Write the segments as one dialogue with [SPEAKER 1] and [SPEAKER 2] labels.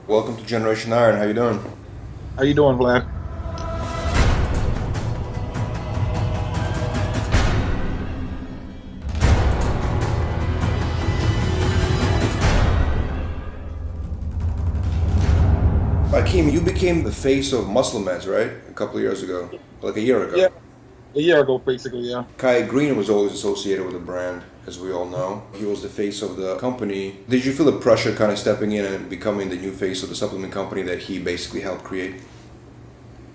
[SPEAKER 1] Welcome to Generation Iron. How you doing?
[SPEAKER 2] How you doing, Vlad?
[SPEAKER 1] Akim, you became the face of Muscle Meds, right? A couple of years ago, like a year
[SPEAKER 2] Yeah,
[SPEAKER 1] ago.
[SPEAKER 2] a year ago, basically. Yeah.
[SPEAKER 1] Kai Green was always associated with the brand, as we all know. He was the face of the company. Did you feel the pressure kind of stepping in and becoming the new face of the supplement company that he basically helped create?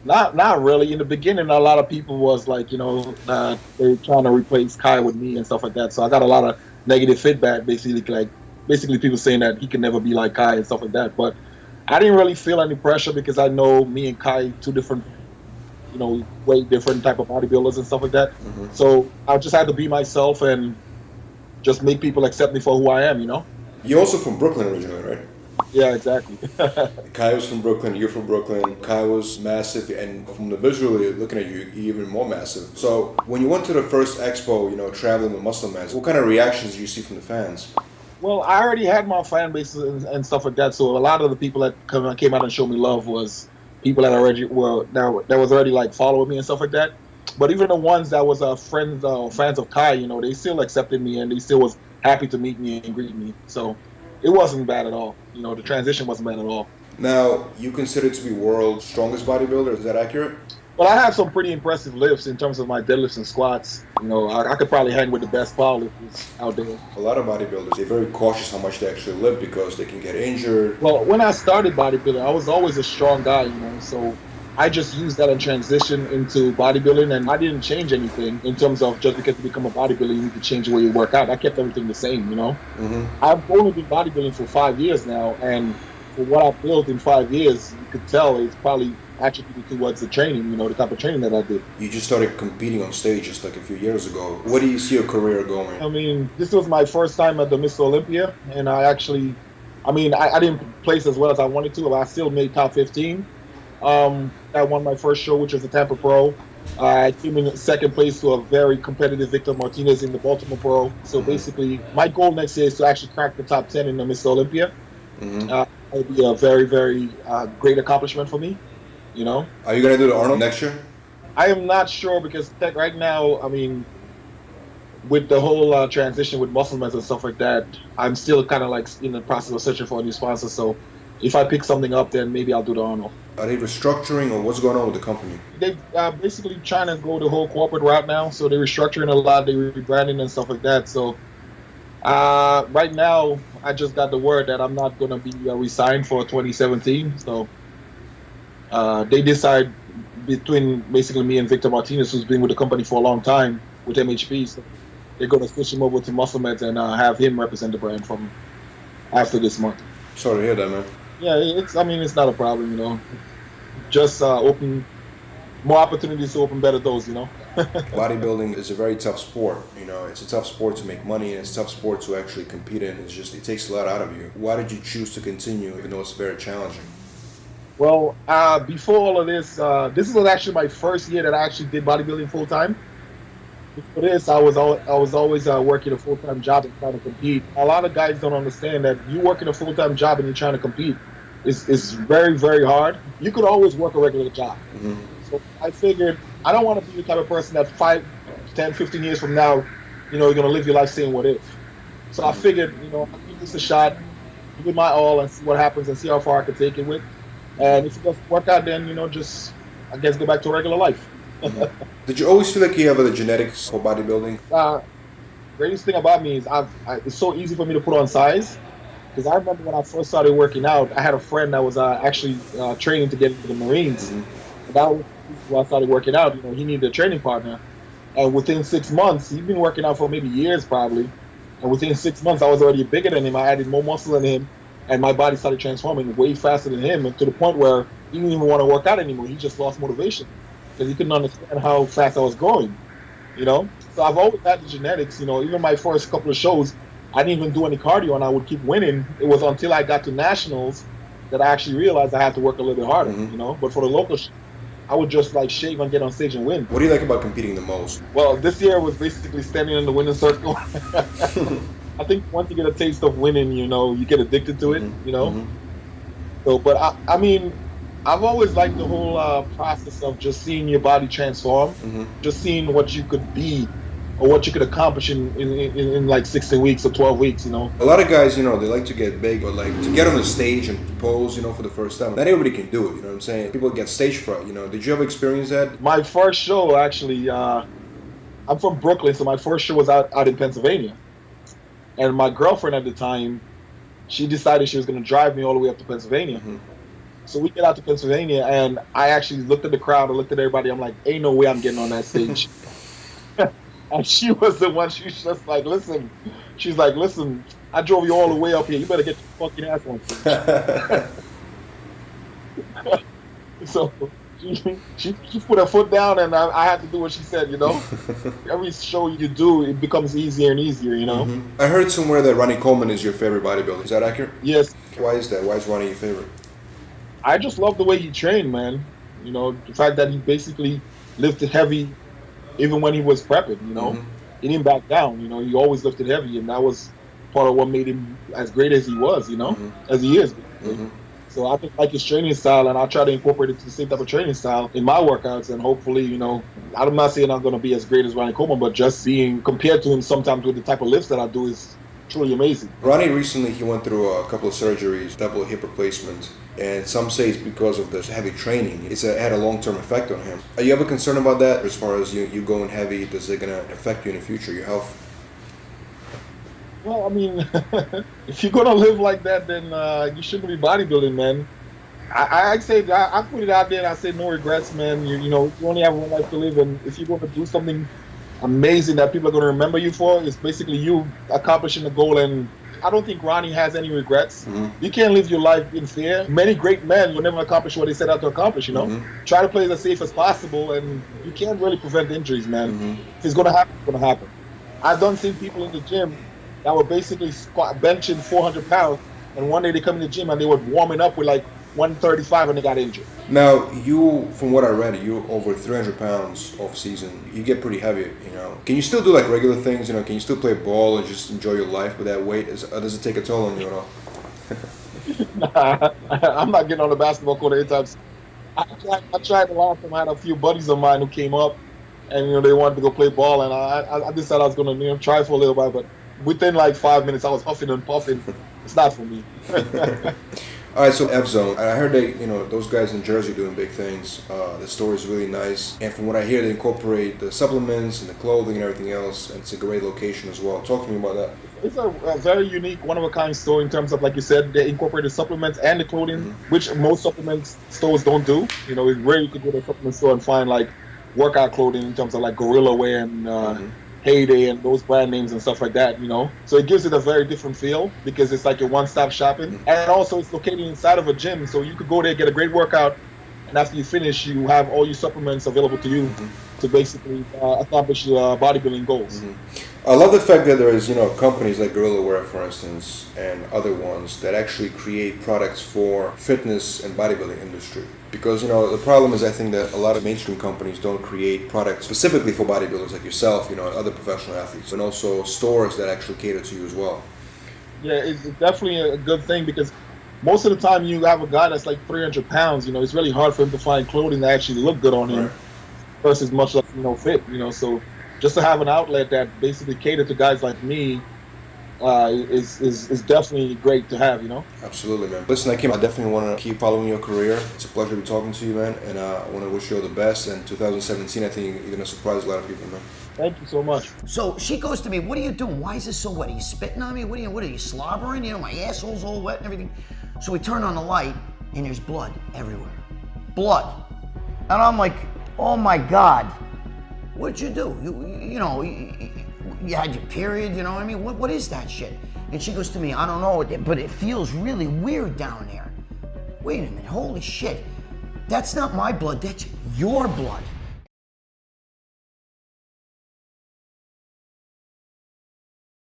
[SPEAKER 2] Not really. In the beginning, a lot of people was like, they're trying to replace Kai with me and stuff like that. So I got a lot of negative feedback, basically people saying that he can never be like Kai and stuff like that. But I didn't really feel any pressure because I know me and Kai two different, way different type of bodybuilders and stuff like that.
[SPEAKER 1] Hmm.
[SPEAKER 2] So I just had to be myself and just make people accept me for who I am.
[SPEAKER 1] You're also from Brooklyn originally, right?
[SPEAKER 2] Yeah, exactly.
[SPEAKER 1] Kai was from Brooklyn, you're from Brooklyn. Kai was massive, and from the visually looking at you, you're even more massive. So when you went to the first expo, traveling with Muscle Meds, what kind of reactions did you see from the fans?
[SPEAKER 2] Well, I already had my fan base and stuff like that, so a lot of the people that came out and showed me love was people that already were that was already like following me and stuff like that. But even the ones that was friends, fans of Kai, they still accepted me and they still was happy to meet me and greet me. So it wasn't bad at all. The transition wasn't bad at all.
[SPEAKER 1] Now, you consider to be world's strongest bodybuilder, is that accurate?
[SPEAKER 2] But I have some pretty impressive lifts in terms of my deadlifts and squats. I could probably hang with the best powerlifters out there.
[SPEAKER 1] A lot of bodybuilders, they're very cautious how much they actually lift because they can get injured.
[SPEAKER 2] Well, when I started bodybuilding, I was always a strong guy, so I just used that in transition into bodybuilding, and I didn't change anything in terms of just because you become a bodybuilder, you need to change the way you work out. I kept everything the same.
[SPEAKER 1] Hmm.
[SPEAKER 2] I've only been bodybuilding for 5 years now, and for what I built in 5 years, you could tell it's probably attributed towards the training, the type of training that I did.
[SPEAKER 1] You just started competing on stage just like a few years ago. Where do you see your career going?
[SPEAKER 2] I mean, this was my first time at the Mr. Olympia, and I didn't place as well as I wanted to, but I still made top 15. I won my first show, which was the Tampa Pro. I came in second place to a very competitive Victor Martinez in the Baltimore Pro. So
[SPEAKER 1] Hmm.
[SPEAKER 2] basically, my goal next year is to actually crack the top 10 in the Mr. Olympia.
[SPEAKER 1] Hmm.
[SPEAKER 2] It would be a very, very great accomplishment for me.
[SPEAKER 1] Are you gonna do the Arnold next year?
[SPEAKER 2] I am not sure because right now, with the whole transition with muscle and stuff like that, I'm still kind of like in the process of searching for a new sponsor. So if I pick something up, then maybe I'll do the Arnold.
[SPEAKER 1] Are they restructuring or what's going on with the company?
[SPEAKER 2] They basically trying to go the whole corporate route now, so they're restructuring a lot, they're rebranding and stuff like that. So right now, I just got the word that I'm not gonna be resigned for 2017. So they decide between basically me and Victor Martinez, who's been with the company for a long time with MHP. So they're gonna switch him over to Muscle Meds and have him represent the brand from after this month.
[SPEAKER 1] Sorry to hear that, man.
[SPEAKER 2] Yeah, it's not a problem. Just open more opportunities to open better doors.
[SPEAKER 1] Bodybuilding is a very tough sport. It's a tough sport to make money and it's a tough sport to actually compete in. It takes a lot out of you. Why did you choose to continue even though it's very challenging?
[SPEAKER 2] Well, before all of this was actually my first year that I actually did bodybuilding full time. Before this, I was always working a full time job and trying to compete. A lot of guys don't understand that you working a full time job and you're trying to compete is very, very hard. You could always work a regular job.
[SPEAKER 1] Hmm.
[SPEAKER 2] So I figured I don't want to be the type of person that 5, 10, 15 years from now, you're going to live your life saying what if. So I figured, I'll give this a shot, give it my all and see what happens and see how far I can take it with. And if it doesn't work out, then, just, I guess, go back to regular life.
[SPEAKER 1] Hmm. Did you always feel like you have the genetics for bodybuilding?
[SPEAKER 2] Greatest thing about me is it's so easy for me to put on size. Because I remember when I first started working out, I had a friend that was actually training to get into the Marines.
[SPEAKER 1] Hmm.
[SPEAKER 2] And that was when I started working out. He needed a training partner. And within 6 months, he'd been working out for maybe years probably. And within 6 months, I was already bigger than him. I added more muscle than him. And my body started transforming way faster than him. And to the point where he didn't even want to work out anymore. He just lost motivation. Because he couldn't understand how fast I was growing. So I've always had the genetics. Even my first couple of shows, I didn't even do any cardio and I would keep winning. It was until I got to nationals that I actually realized I had to work a little bit harder.
[SPEAKER 1] Hmm.
[SPEAKER 2] But for the local I would just like shave and get on stage and win.
[SPEAKER 1] What do you like about competing the most?
[SPEAKER 2] Well, this year was basically standing in the winning circle. I think once you get a taste of winning, you get addicted to it.
[SPEAKER 1] Hmm. Hmm.
[SPEAKER 2] So, but I mean, I've always liked the whole process of just seeing your body transform, just seeing what you could be or what you could accomplish in like 16 weeks or 12 weeks, you know.
[SPEAKER 1] A lot of guys, you know, they like to get big or like to get on the stage and pose, you know, for the first time. Not everybody can do it, you know what I'm saying? People get stage fright, you know. Did you ever experience that?
[SPEAKER 2] My first show, actually, I'm from Brooklyn, so my first show was out in Pennsylvania. And my girlfriend at the time, she decided she was going to drive me all the way up to Pennsylvania. So we get out to Pennsylvania, and I actually looked at the crowd, I looked at everybody, I'm like, ain't no way I'm getting on that stage. And she was the one, she's just like, listen, she's like, listen, I drove you all the way up here, you better get your fucking ass on stage. So she put her foot down, and I had to do what she said, you know. Every show you do, it becomes easier and easier, you know.
[SPEAKER 1] I heard somewhere that Ronnie Coleman is your favorite bodybuilder. Is that accurate?
[SPEAKER 2] Yes.
[SPEAKER 1] Why is that? Why is Ronnie your favorite?
[SPEAKER 2] I just love the way he trained, man. You know, the fact that he basically lifted heavy even when he was prepping, you know. He didn't back down, you know. He always lifted heavy, and that was part of what made him as great as he was, you know, as he is. So I just like his training style, and I try to incorporate it to the same type of training style in my workouts, and hopefully, you know, I'm not saying I'm going to be as great as Ronnie Coleman, but just being compared to him sometimes with the type of lifts that I do is truly amazing.
[SPEAKER 1] Ronnie recently, he went through a couple of surgeries, double hip replacement, and some say it's because of the heavy training. It had a long-term effect on him. Are you ever concerned about that as far as you going heavy? Is it going to affect you in the future, your health?
[SPEAKER 2] Well, I mean, if you're going to live like that, then you shouldn't be bodybuilding, man. I say, I put it out there and I say no regrets, man. You know, you only have one life to live, and if you're going to do something amazing that people are going to remember you for, it's basically you accomplishing the goal. And I don't think Ronnie has any regrets. You can't live your life in fear. Many great men will never accomplish what they set out to accomplish, you know. Try to play it as safe as possible, and you can't really prevent injuries, man. If it's going to happen, it's going to happen. I've done seen people in the gym that were basically benching 400 pounds, and one day they come in the gym and they were warming up with like 135 and they got injured.
[SPEAKER 1] Now, you, from what I read, you're over 300 pounds off season. You get pretty heavy, you know. Can you still do like regular things, you know? Can you still play ball and just enjoy your life with that weight? Does it take a toll on you at all?
[SPEAKER 2] Nah, I'm not getting on the basketball court anytime soon. I tried the last time. I had a few buddies of mine who came up, and you know they wanted to go play ball, and I decided I was going to try for a little while, but within like 5 minutes I was huffing and puffing. It's not for me.
[SPEAKER 1] All right, so F-Zone, I heard they, you know, those guys in Jersey doing big things. The store is really nice, and from what I hear, they incorporate the supplements and the clothing and everything else, and it's a great location as well. Talk to me about that.
[SPEAKER 2] It's a very unique, one-of-a-kind store in terms of, like you said, they incorporate the supplements and the clothing, which most supplement stores don't do. You know, it's rare you could go to a supplement store and find like workout clothing in terms of like Gorilla Wear and Heyday and those brand names and stuff like that, you know. So it gives it a very different feel because it's like a one-stop shopping. And also it's located inside of a gym, so you could go there, get a great workout, and after you finish, you have all your supplements available to you to basically accomplish your bodybuilding goals.
[SPEAKER 1] I love the fact that there is, you know, companies like Gorilla Wear, for instance, and other ones that actually create products for fitness and bodybuilding industry. Because, you know, the problem is I think that a lot of mainstream companies don't create products specifically for bodybuilders like yourself, you know, and other professional athletes, and also stores that actually cater to you as well. Yeah,
[SPEAKER 2] it's definitely a good thing because most of the time you have a guy that's like 300 pounds, you know, it's really hard for him to find clothing that actually look good on him versus much less, you know, fit, you know, so just to have an outlet that basically cater to guys like me is definitely great to have, you know?
[SPEAKER 1] Absolutely, man. Listen, Akim, I definitely want to keep following your career. It's a pleasure to be talking to you, man, and I want to wish you all the best. And 2017, I think you're going to surprise a lot of people, man.
[SPEAKER 2] Thank you so much.
[SPEAKER 3] So she goes to me, what are you doing? Why is this so wet? Are you spitting on me? What are you slobbering? You know, my asshole's all wet and everything. So we turn on the light, and there's blood everywhere. Blood. And I'm like, oh my God. What'd you do? You know, you had your period, you know what I mean? What is that shit? And she goes to me, I don't know, but it feels really weird down there. Wait a minute, holy shit. That's not my blood, that's your blood.